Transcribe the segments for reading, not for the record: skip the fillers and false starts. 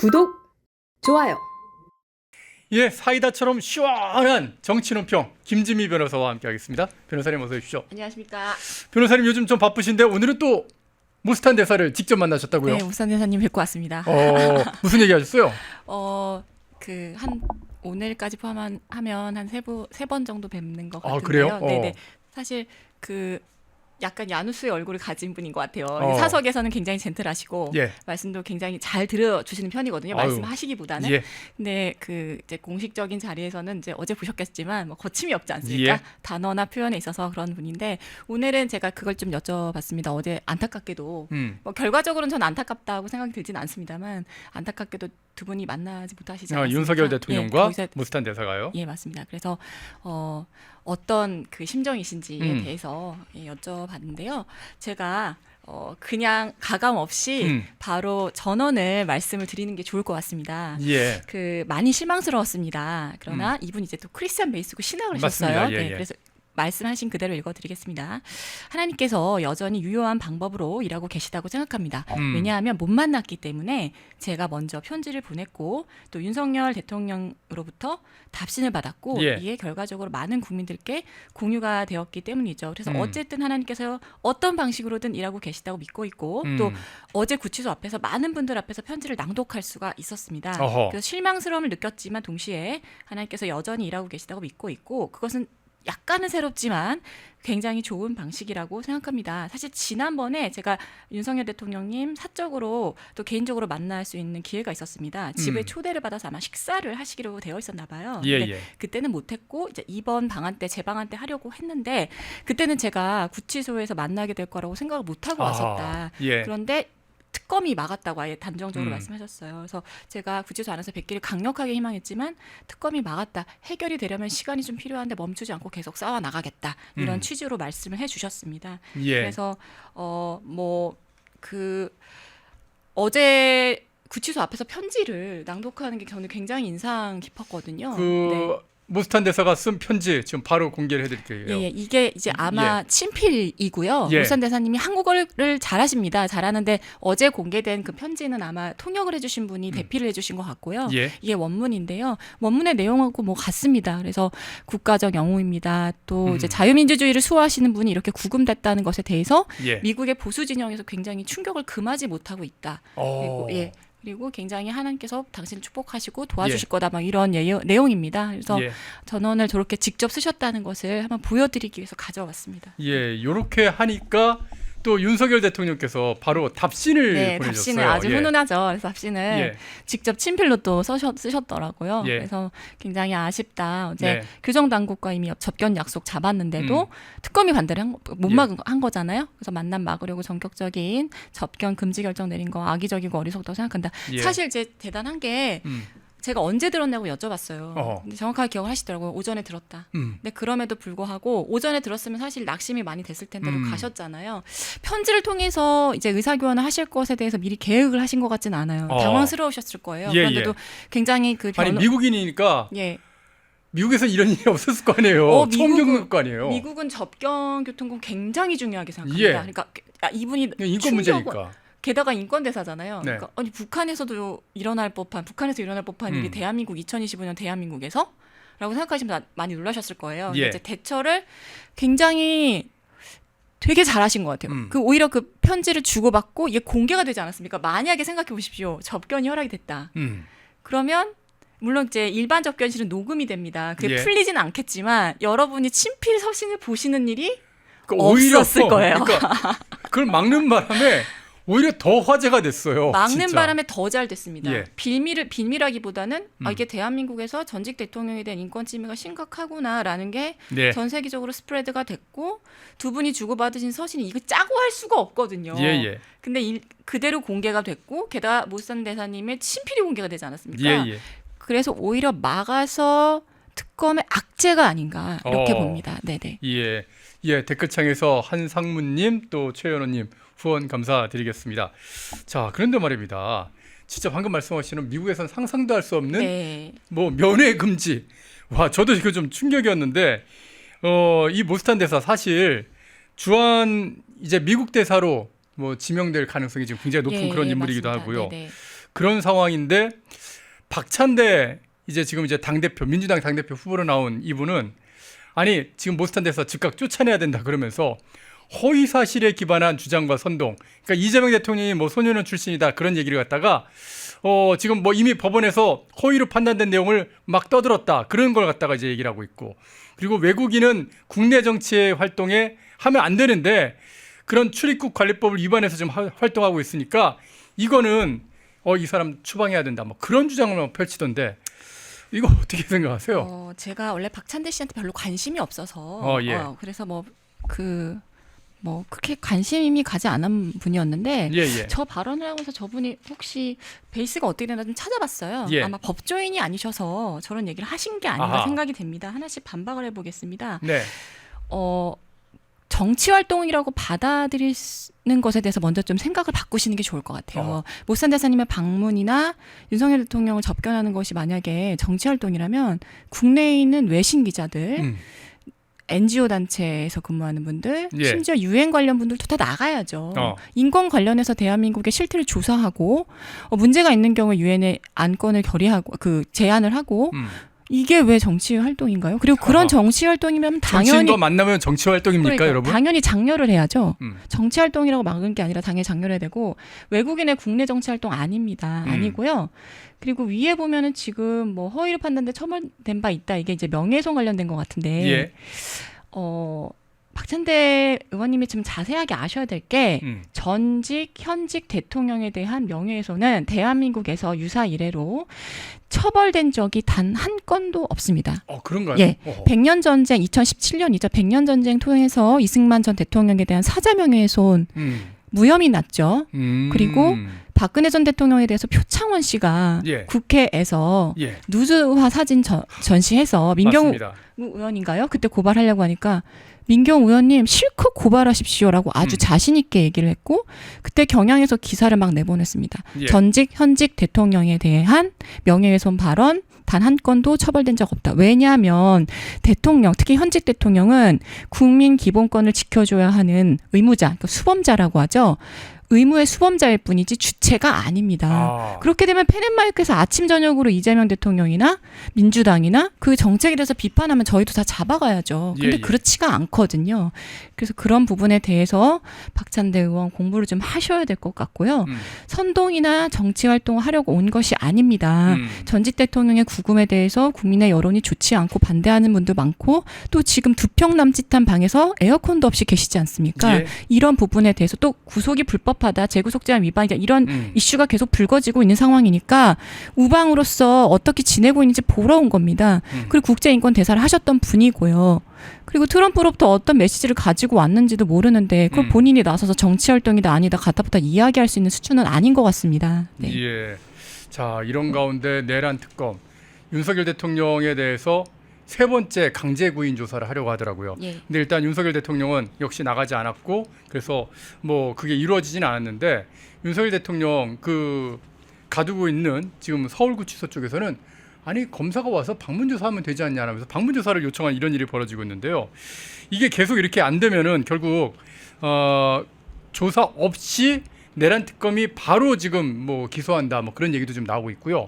구독, 좋아요. 예, 사이다처럼 시원한 정치논평 김지미 변호사와 함께하겠습니다. 변호사님 어서 오십시오. 안녕하십니까. 변호사님 요즘 좀 바쁘신데 오늘은 또 무스탄 대사를 직접 만나셨다고요? 네, 우산 대사님 뵙고 왔습니다. 무슨 얘기하셨어요? 한 오늘까지 포함하면 한 세 번 정도 뵙는 것 아, 같은데요. 그래요? 네네. 사실 약간 야누스의 얼굴을 가진 분인 것 같아요. 어. 사석에서는 굉장히 젠틀하시고 예. 말씀도 굉장히 잘 들어주시는 편이거든요. 아유. 말씀하시기보다는. 예. 근데 이제 공식적인 자리에서는 이제 어제 보셨겠지만 뭐 거침이 없지 않습니까? 예. 단어나 표현에 있어서 그런 분인데 오늘은 제가 그걸 좀 여쭤봤습니다. 어제 안타깝게도 뭐 결과적으로는 전 안타깝다고 생각이 들진 않습니다만 안타깝게도 두 분이 만나지 못하시지 않았습니까? 윤석열 대통령과 예, 무스탄 대사가요? 예, 맞습니다. 그래서 어떤 그 심정이신지에 음. 대해서 여쭤봤는데요. 제가 그냥 가감 없이 바로 전언을 말씀을 드리는 게 좋을 것 같습니다. 예. 많이 실망스러웠습니다. 그러나 이분이 이제 또 크리스찬 베이스고 신학을 하셨어요. 맞습니다. 예, 네, 예. 그래서 말씀하신 그대로 읽어드리겠습니다. 하나님께서 여전히 유효한 방법으로 일하고 계시다고 생각합니다. 왜냐하면 못 만났기 때문에 제가 먼저 편지를 보냈고 또 윤석열 대통령으로부터 답신을 받았고 예. 이에 결과적으로 많은 국민들께 공유가 되었기 때문이죠. 그래서 어쨌든 하나님께서 어떤 방식으로든 일하고 계시다고 믿고 있고 또 어제 구치소 앞에서 많은 분들 앞에서 편지를 낭독할 수가 있었습니다. 어허. 그래서 실망스러움을 느꼈지만 동시에 하나님께서 여전히 일하고 계시다고 믿고 있고 그것은 약간은 새롭지만 굉장히 좋은 방식이라고 생각합니다. 사실 지난번에 제가 윤석열 대통령님 사적으로 또 개인적으로 만날 수 있는 기회가 있었습니다. 집에 초대를 받아서 아마 식사를 하시기로 되어 있었나 봐요. 예, 근데 예. 그때는 못했고 이제 이번 방한 때 재방한 때 하려고 했는데 그때는 제가 구치소에서 만나게 될 거라고 생각을 못하고 왔었다. 예. 그런데 특검이 막았다고 아예 단정적으로 말씀하셨어요. 그래서 제가 구치소 안에서 뵙기를 강력하게 희망했지만 특검이 막았다. 해결이 되려면 시간이 좀 필요한데 멈추지 않고 계속 싸워 나가겠다. 이런 취지로 말씀을 해주셨습니다. 예. 그래서 어제 구치소 앞에서 편지를 낭독하는 게 저는 굉장히 인상 깊었거든요. 네. 무스탄 대사가 쓴 편지 지금 바로 공개를 해드릴게요. 예, 이게 이제 아마 친필이고요. 예. 무스탄 대사님이 한국어를 잘하십니다. 잘하는데 어제 공개된 그 편지는 아마 통역을 해주신 분이 대피를 해주신 것 같고요. 예. 이게 원문인데요. 원문의 내용하고 뭐 같습니다. 그래서 국가적 영웅입니다. 또 이제 자유민주주의를 수호하시는 분이 이렇게 구금됐다는 것에 대해서 예. 미국의 보수 진영에서 굉장히 충격을 금하지 못하고 있다. 그리고 굉장히 하나님께서 당신을 축복하시고 도와주실 거다 막 이런 내용입니다. 그래서 예. 전원을 저렇게 직접 쓰셨다는 것을 한번 보여드리기 위해서 가져왔습니다. 예, 요렇게 하니까 또 윤석열 대통령께서 바로 답신을 네, 보내셨어요. 답신을 아주 훈훈하죠. 그래서 답신을 예. 직접 친필로 또 쓰셨더라고요. 예. 그래서 굉장히 아쉽다. 어제 네. 교정당국과 이미 접견 약속 잡았는데도 특검이 반대를 못 예. 막은 한 거잖아요. 그래서 만남 막으려고 전격적인 접견 금지 결정 내린 거 악의적이고 어리석다고 생각한다. 예. 사실 제 대단한 게 제가 언제 들었냐고 여쭤봤어요. 근데 정확하게 기억을 하시더라고요. 오전에 들었다. 근데 그럼에도 불구하고 오전에 들었으면 사실 낙심이 많이 됐을 텐데도 가셨잖아요. 편지를 통해서 이제 의사교환을 하실 것에 대해서 미리 계획을 하신 것 같지는 않아요. 당황스러우셨을 거예요. 예, 그런데도 굉장히 아니 미국인이니까 예. 미국에서 이런 일이 없었을 거 아니에요. 처음 겪는 거 아니에요. 미국은 접견 교통권 굉장히 중요하게 생각합니다. 예. 그러니까 이분이 인권 문제니까. 게다가 인권대사잖아요. 네. 그러니까 아니 북한에서 일어날 법한 일이 대한민국 2025년 대한민국에서? 라고 생각하시면 많이 놀라셨을 거예요. 예. 이제 대처를 굉장히 되게 잘하신 것 같아요. 오히려 그 편지를 주고받고 이게 공개가 되지 않았습니까? 만약에 생각해 보십시오. 접견이 허락이 됐다. 그러면 물론 이제 일반 접견실은 녹음이 됩니다. 그게 예. 풀리지는 않겠지만 여러분이 친필 서신을 보시는 일이 오히려 없었을 거예요. 그러니까 그걸 막는 바람에 오히려 더 화제가 됐어요. 막는 진짜. 바람에 더 잘 됐습니다. 예. 빌미라기보다는 이게 대한민국에서 전직 대통령에 대한 인권 침해가 심각하구나라는 게 전 네. 세계적으로 스프레드가 됐고 두 분이 주고받으신 서신이 이거 짜고 할 수가 없거든요. 예. 근데 그대로 공개가 됐고 게다가 무스탄 대사님의 친필이 공개가 되지 않았습니까? 예. 그래서 오히려 막아서 특검의 악재가 아닌가 이렇게 봅니다. 네네. 예. 댓글창에서 한상무님 또 최연호님 후원 감사드리겠습니다. 자, 그런데 말입니다. 진짜 방금 말씀하시는 미국에서는 상상도 할 수 없는 네. 뭐 면회 금지. 와, 저도 이거 좀 충격이었는데 이 무스탄 대사 사실 주한 이제 미국 대사로 뭐 지명될 가능성이 지금 굉장히 높은 그런 인물이기도 맞습니다. 하고요. 네네. 그런 상황인데 박찬대 지금 당대표 민주당 당대표 후보로 나온 이분은 아니 지금 못한 데서 즉각 쫓아내야 된다 그러면서 허위 사실에 기반한 주장과 선동. 그러니까 이재명 대통령이 뭐 소년원 출신이다 그런 얘기를 갖다가 지금 뭐 이미 법원에서 허위로 판단된 내용을 막 떠들었다 그런 걸 갖다가 이제 얘기를 하고 있고 그리고 외국인은 국내 정치의 활동에 하면 안 되는데 그런 출입국 관리법을 위반해서 지금 활동하고 있으니까 이거는 이 사람 추방해야 된다 뭐 그런 주장을 펼치던데 이거 어떻게 생각하세요? 제가 원래 박찬대 씨한테 별로 관심이 없어서 예. 그래서 그렇게 관심이 가지 않은 분이었는데 예. 저 발언을 하면서 저분이 혹시 베이스가 어떻게 되나 좀 찾아봤어요. 예. 아마 법조인이 아니셔서 저런 얘기를 하신 게 아닌가 아하. 생각이 됩니다. 하나씩 반박을 해보겠습니다. 네. 정치 활동이라고 받아들이는 것에 대해서 먼저 좀 생각을 바꾸시는 게 좋을 것 같아요. 모산 대사님의 방문이나 윤석열 대통령을 접견하는 것이 만약에 정치 활동이라면 국내에 있는 외신 기자들, NGO 단체에서 근무하는 분들, 예. 심지어 유엔 관련 분들도 다 나가야죠. 인권 관련해서 대한민국의 실태를 조사하고 문제가 있는 경우에 유엔에 안건을 결의하고 제안을 하고 이게 왜 정치 활동인가요? 그리고 그런 정치 활동이면 당연히 정치인과 만나면 정치 활동입니까, 그러니까 여러분? 당연히 장려를 해야죠. 정치 활동이라고 막은 게 아니라 당연히 장려를 해야 되고 외국인의 국내 정치 활동 아닙니다. 아니고요. 그리고 위에 보면은 지금 뭐 허위로 판단돼 처벌된 바 있다. 이게 이제 명예훼손 관련된 것 같은데 예. 박찬대 의원님이 좀 자세하게 아셔야 될 게 전직, 현직 대통령에 대한 명예훼손은 대한민국에서 유사 이래로 처벌된 적이 단 한 건도 없습니다. 그런가요? 예. 100년 전쟁 2017년이죠. 100년 전쟁 통해서 이승만 전 대통령에 대한 사자 명예훼손 무혐의 났죠. 그리고 박근혜 전 대통령에 대해서 표창원 씨가 국회에서 누드화 사진 전시해서 민경우 의원인가요? 그때 고발하려고 하니까 민경우 의원님 실컷 고발하십시오라고 아주 자신 있게 얘기를 했고 그때 경향에서 기사를 막 내보냈습니다. 전직, 현직 대통령에 대한 명예훼손 발언 단 한 건도 처벌된 적 없다. 왜냐하면 대통령, 특히 현직 대통령은 국민 기본권을 지켜줘야 하는 의무자, 그러니까 수범자라고 하죠. 의무의 수범자일 뿐이지 주체가 아닙니다. 그렇게 되면 펜앤마이크에서 아침 저녁으로 이재명 대통령이나 민주당이나 그 정책에 대해서 비판하면 저희도 다 잡아가야죠. 근데 그렇지가 않거든요. 그래서 그런 부분에 대해서 박찬대 의원 공부를 좀 하셔야 될 것 같고요. 선동이나 정치 활동을 하려고 온 것이 아닙니다. 전직 대통령의 구금에 대해서 국민의 여론이 좋지 않고 반대하는 분도 많고 또 지금 두 평 남짓한 방에서 에어컨도 없이 계시지 않습니까? 이런 부분에 대해서 또 구속이 불법하다, 재구속 제한 위반이다 이런 이슈가 계속 불거지고 있는 상황이니까 우방으로서 어떻게 지내고 있는지 보러 온 겁니다. 그리고 국제인권 대사를 하셨던 분이고요. 그리고 트럼프로부터 어떤 메시지를 가지고 왔는지도 모르는데 그걸 본인이 나서서 정치 활동이다 아니다 가타부타 이야기할 수 있는 수준은 아닌 것 같습니다. 네. 예. 자, 이런 가운데 내란 특검 윤석열 대통령에 대해서 세 번째 강제 구인 조사를 하려고 하더라고요. 근데 일단 윤석열 대통령은 역시 나가지 않았고 그래서 뭐 그게 이루어지진 않았는데 윤석열 대통령 가두고 있는 지금 서울구치소 쪽에서는 아니 검사가 와서 방문 조사하면 되지 않냐면서 방문 조사를 요청한 이런 일이 벌어지고 있는데요. 이게 계속 이렇게 안 되면은 결국 조사 없이 내란 특검이 바로 지금 뭐 기소한다 뭐 그런 얘기도 좀 나오고 있고요.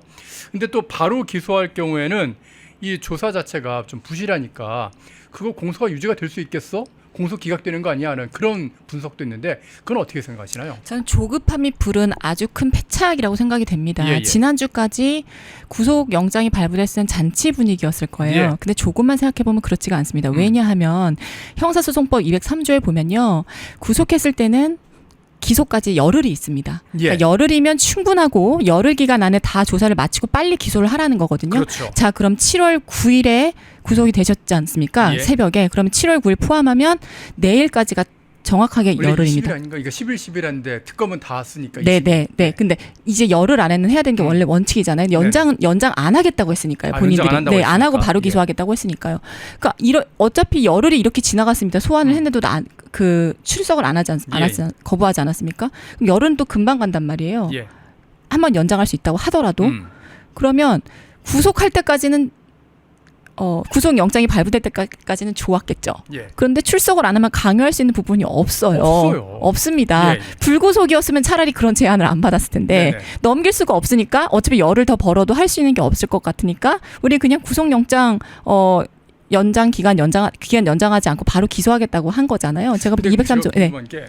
근데 또 바로 기소할 경우에는 이 조사 자체가 좀 부실하니까 그거 공소가 유지가 될 수 있겠어? 공소 기각되는 거 아니야? 하는 그런 분석도 있는데 그건 어떻게 생각하시나요? 저는 조급함이 부른 아주 큰 패착이라고 생각이 됩니다. 지난주까지 구속영장이 발부됐을 잔치 분위기였을 거예요. 근데 조금만 생각해보면 그렇지가 않습니다. 왜냐하면 형사소송법 203조에 보면요. 구속했을 때는 기소까지 열흘이 있습니다. 그러니까 열흘이면 충분하고 열흘 기간 안에 다 조사를 마치고 빨리 기소를 하라는 거거든요. 그렇죠. 자, 그럼 7월 9일에 구속이 되셨지 않습니까? 새벽에. 그러면 7월 9일 포함하면 내일까지가 정확하게 열흘입니다. 10일 아닌가? 이거 10일인데 특검은 다 쓰니까. 네. 근데 이제 열흘 안에는 해야 되는 게 원래 원칙이잖아요. 연장 안 하겠다고 했으니까요. 본인들이. 안 하고 바로 기소하겠다고 했으니까요. 그러니까 어차피 열흘이 이렇게 지나갔습니다. 소환을 했는데도 출석을 거부하지 않았습니까? 그럼 열흘은 또 금방 간단 말이에요. 한번 연장할 수 있다고 하더라도. 그러면 구속할 때까지는 구속영장이 발부될 때까지는 좋았겠죠. 예. 그런데 출석을 안 하면 강요할 수 있는 부분이 없어요. 없습니다. 예. 불구속이었으면 차라리 그런 제안을 안 받았을 텐데 네네. 넘길 수가 없으니까 어차피 열을 더 벌어도 할 수 있는 게 없을 것 같으니까 우리 그냥 구속영장 기간 연장하지 않고 바로 기소하겠다고 한 거잖아요. 제가 볼 때 203조. 네. 궁금한 게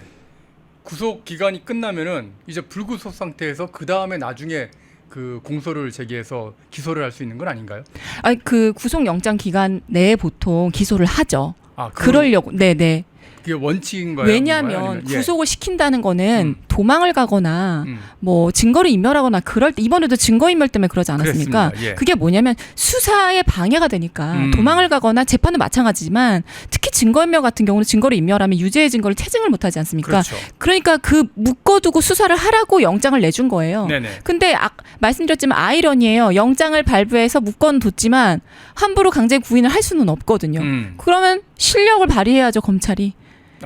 구속 기간이 끝나면은 이제 불구속 상태에서 그 다음에 나중에 그 공소를 제기해서 기소를 할 수 있는 건 아닌가요? 아니 그 구속영장 기간 내에 보통 기소를 하죠. 아, 그러려고. 네네. 그게 원칙인가요? 왜냐하면 아니면, 구속을 시킨다는 거는 도망을 가거나 뭐 증거를 인멸하거나 그럴 때 이번에도 증거인멸 때문에 그러지 않았습니까? 그랬습니다. 예. 그게 뭐냐면 수사에 방해가 되니까 도망을 가거나 재판도 마찬가지지만 특히 증거인멸 같은 경우는 증거를 인멸하면 유죄의 증거를 채증을 못하지 않습니까? 그렇죠. 그러니까 그 묶어두고 수사를 하라고 영장을 내준 거예요. 네네. 근데 말씀드렸지만 아이러니예요. 영장을 발부해서 묶어뒀지만 함부로 강제 구인을 할 수는 없거든요. 그러면 실력을 발휘해야죠, 검찰이.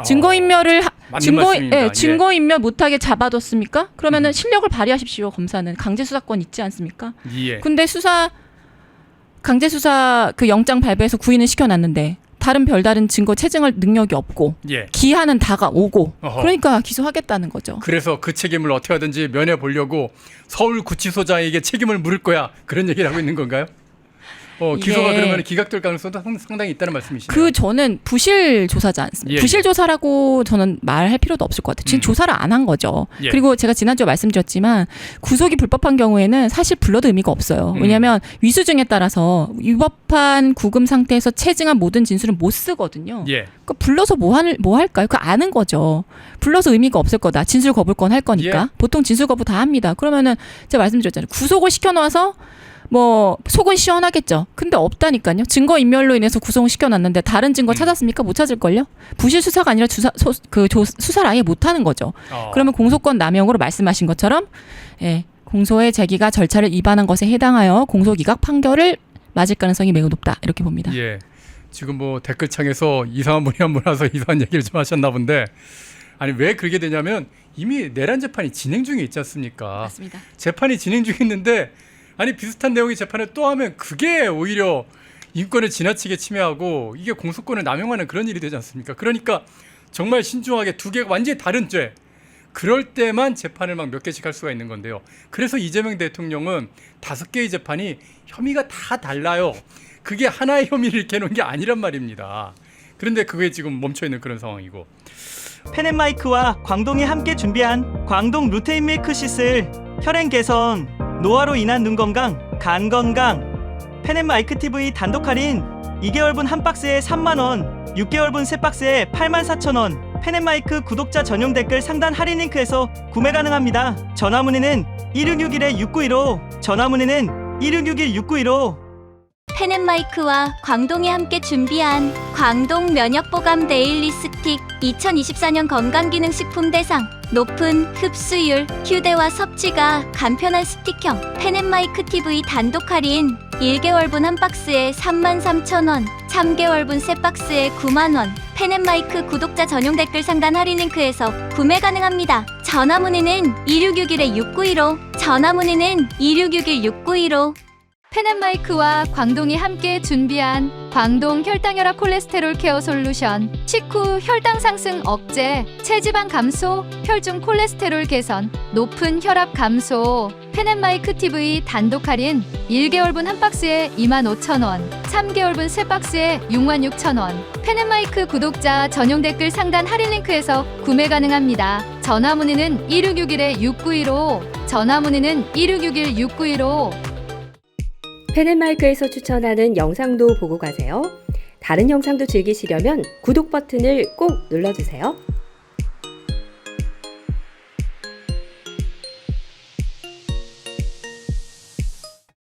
증거인멸을 증거인멸 못하게 잡아뒀습니까? 그러면은 실력을 발휘하십시오. 검사는 강제 수사권 있지 않습니까? 예. 근데 강제 수사 그 영장 발부해서 구인을 시켜놨는데 다른 별다른 증거 채증할 능력이 없고 예. 기한은 다가오고 어허. 그러니까 기소하겠다는 거죠. 그래서 그 책임을 어떻게 하든지 면해 보려고 서울구치소장에게 책임을 물을 거야 그런 얘기를 하고 있는 건가요? 기소가 예. 그러면 기각될 가능성도 상당히 있다는 말씀이시네요. 그 저는 부실 조사지 않습니까? 예, 부실 예. 조사라고 저는 말할 필요도 없을 것 같아요. 지금 조사를 안 한 거죠. 예. 그리고 제가 지난주에 말씀드렸지만 구속이 불법한 경우에는 사실 불러도 의미가 없어요. 왜냐하면 위수증에 따라서 위법한 구금 상태에서 체증한 모든 진술은 못 쓰거든요. 예. 그러니까 불러서 뭐 할까요? 그거 아는 거죠. 불러서 의미가 없을 거다. 진술 거부권 할 거니까. 예. 보통 진술 거부 다 합니다. 그러면은 제가 말씀드렸잖아요. 구속을 시켜놓아서 뭐 속은 시원하겠죠. 근데 없다니까요. 증거 인멸로 인해서 구속을 시켜놨는데 다른 증거 찾았습니까? 못 찾을걸요. 부실 수사가 아니라 수사를 아예 못하는 거죠. 그러면 공소권 남용으로 말씀하신 것처럼 공소의 제기가 절차를 위반한 것에 해당하여 공소기각 판결을 맞을 가능성이 매우 높다. 이렇게 봅니다. 예. 지금 뭐 댓글창에서 이상한 분이 한 분 와서 이상한 얘기를 좀 하셨나 본데 아니 왜 그러게 되냐면 이미 내란 재판이 진행 중에 있지 않습니까? 맞습니다. 재판이 진행 중에 있는데 아니 비슷한 내용의 재판을 또 하면 그게 오히려 인권을 지나치게 침해하고 이게 공소권을 남용하는 그런 일이 되지 않습니까? 그러니까 정말 신중하게 두 개가 완전히 다른 죄 그럴 때만 재판을 막 몇 개씩 할 수가 있는 건데요. 그래서 이재명 대통령은 5개의 재판이 혐의가 다 달라요. 그게 하나의 혐의를 이렇게 해놓은 게 아니란 말입니다. 그런데 그게 지금 멈춰있는 그런 상황이고 펜앤마이크와 광동이 함께 준비한 광동 루테인 밀크시슬 혈행 개선, 노화로 인한 눈 건강, 간 건강 펜앤마이크 TV 단독 할인 2개월분 한 박스에 3만원 6개월분 세 박스에 84,000원 펜앤마이크 구독자 전용 댓글 상단 할인 링크에서 구매 가능합니다. 전화문의는 1661-6915 전화문의는 1661-6915 펜앤마이크와 광동이 함께 준비한 광동 면역보감 데일리 스틱 2024년 건강기능식품 대상 높은 흡수율, 휴대와 섭취가 간편한 스틱형 펜앤마이크 TV 단독 할인 1개월분 한 박스에 33,000원 3개월분 세 박스에 9만원 펜앤마이크 구독자 전용 댓글 상단 할인 링크에서 구매 가능합니다. 전화문의는 2661-6915 전화문의는 2661-6915 펜앤마이크와 광동이 함께 준비한 광동 혈당혈압 콜레스테롤 케어 솔루션 식후 혈당 상승 억제, 체지방 감소, 혈중 콜레스테롤 개선, 높은 혈압 감소 펜앤마이크 TV 단독 할인 1개월분 한 박스에 25,000원 3개월분 세 박스에 66,000원 펜앤마이크 구독자 전용 댓글 상단 할인 링크에서 구매 가능합니다. 전화문의는 1661-6915 전화문의는 1661-6915 펜앤마이크에서 추천하는 영상도 보고 가세요. 다른 영상도 즐기시려면 구독 버튼을 꼭 눌러주세요.